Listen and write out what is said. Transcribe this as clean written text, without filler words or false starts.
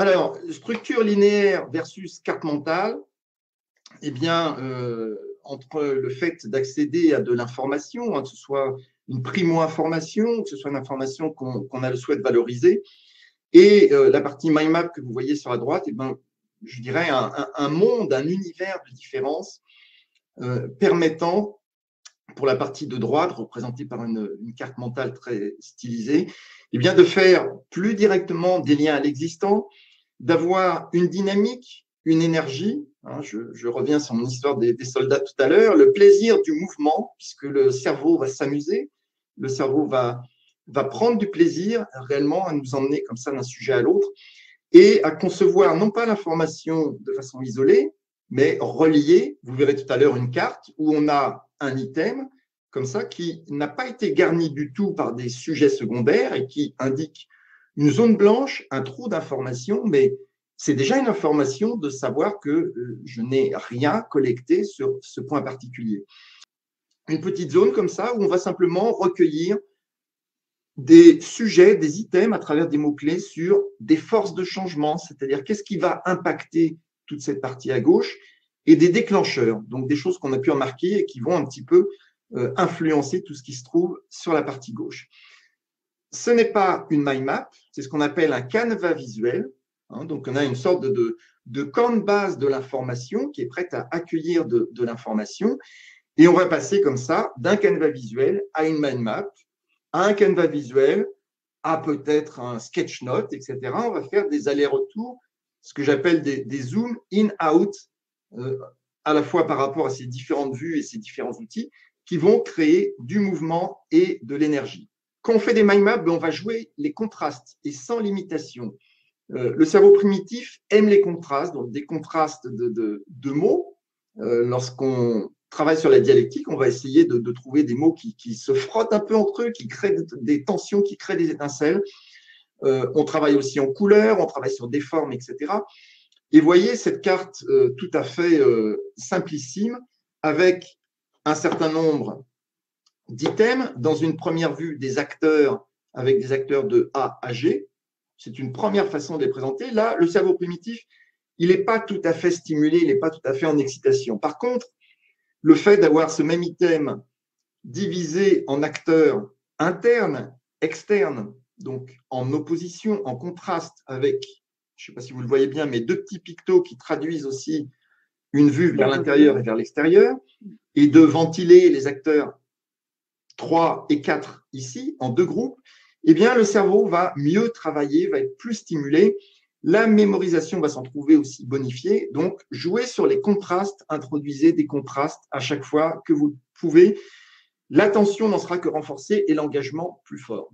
Alors, structure linéaire versus carte mentale, eh bien, entre le fait d'accéder à de l'information, hein, que ce soit une primo-information, que ce soit une information qu'on a le souhait de valoriser, et la partie mind map que vous voyez sur la droite, eh ben, je dirais un monde, un univers de différence permettant, pour la partie de droite, représentée par une carte mentale très stylisée, eh bien, de faire plus directement des liens à l'existant, d'avoir une dynamique, une énergie. Hein, je reviens sur mon histoire des soldats tout à l'heure, le plaisir du mouvement, puisque le cerveau va s'amuser, le cerveau va prendre du plaisir réellement à nous emmener comme ça d'un sujet à l'autre et à concevoir non pas l'information de façon isolée, mais reliée. Vous verrez tout à l'heure une carte où on a un item comme ça qui n'a pas été garni du tout par des sujets secondaires et qui indique une zone blanche, un trou d'information, mais c'est déjà une information de savoir que je n'ai rien collecté sur ce point particulier. Une petite zone comme ça où on va simplement recueillir des sujets, des items à travers des mots-clés sur des forces de changement, c'est-à-dire qu'est-ce qui va impacter toute cette partie à gauche, et des déclencheurs, donc des choses qu'on a pu remarquer et qui vont un petit peu influencer tout ce qui se trouve sur la partie gauche. Ce n'est pas une mind map, c'est ce qu'on appelle un canevas visuel. Hein, donc, on a une sorte de camp de base de l'information qui est prête à accueillir de l'information. Et on va passer comme ça d'un canevas visuel à une mind map, à un canevas visuel, à peut-être un sketch note, etc. On va faire des allers-retours, ce que j'appelle des zooms in-out, à la fois par rapport à ces différentes vues et ces différents outils qui vont créer du mouvement et de l'énergie. Quand on fait des mind maps, on va jouer les contrastes et sans limitation. Le cerveau primitif aime les contrastes, donc des contrastes de mots. Lorsqu'on travaille sur la dialectique, on va essayer de trouver des mots qui se frottent un peu entre eux, qui créent des tensions, qui créent des étincelles. On travaille aussi en couleurs, on travaille sur des formes, etc. Et voyez cette carte tout à fait simplissime avec un certain nombre d'items. Dans une première vue, des acteurs avec des acteurs de A à G. C'est une première façon de les présenter. Là, le cerveau primitif, il n'est pas tout à fait stimulé, il n'est pas tout à fait en excitation. Par contre, le fait d'avoir ce même item divisé en acteurs internes, externes, donc en opposition, en contraste avec, je ne sais pas si vous le voyez bien, mais deux petits pictos qui traduisent aussi une vue vers l'intérieur et vers l'extérieur, et de ventiler les acteurs 3 et 4 ici, en deux groupes, eh bien, le cerveau va mieux travailler, va être plus stimulé. La mémorisation va s'en trouver aussi bonifiée. Donc, jouez sur les contrastes, introduisez des contrastes à chaque fois que vous pouvez. L'attention n'en sera que renforcée et l'engagement plus fort.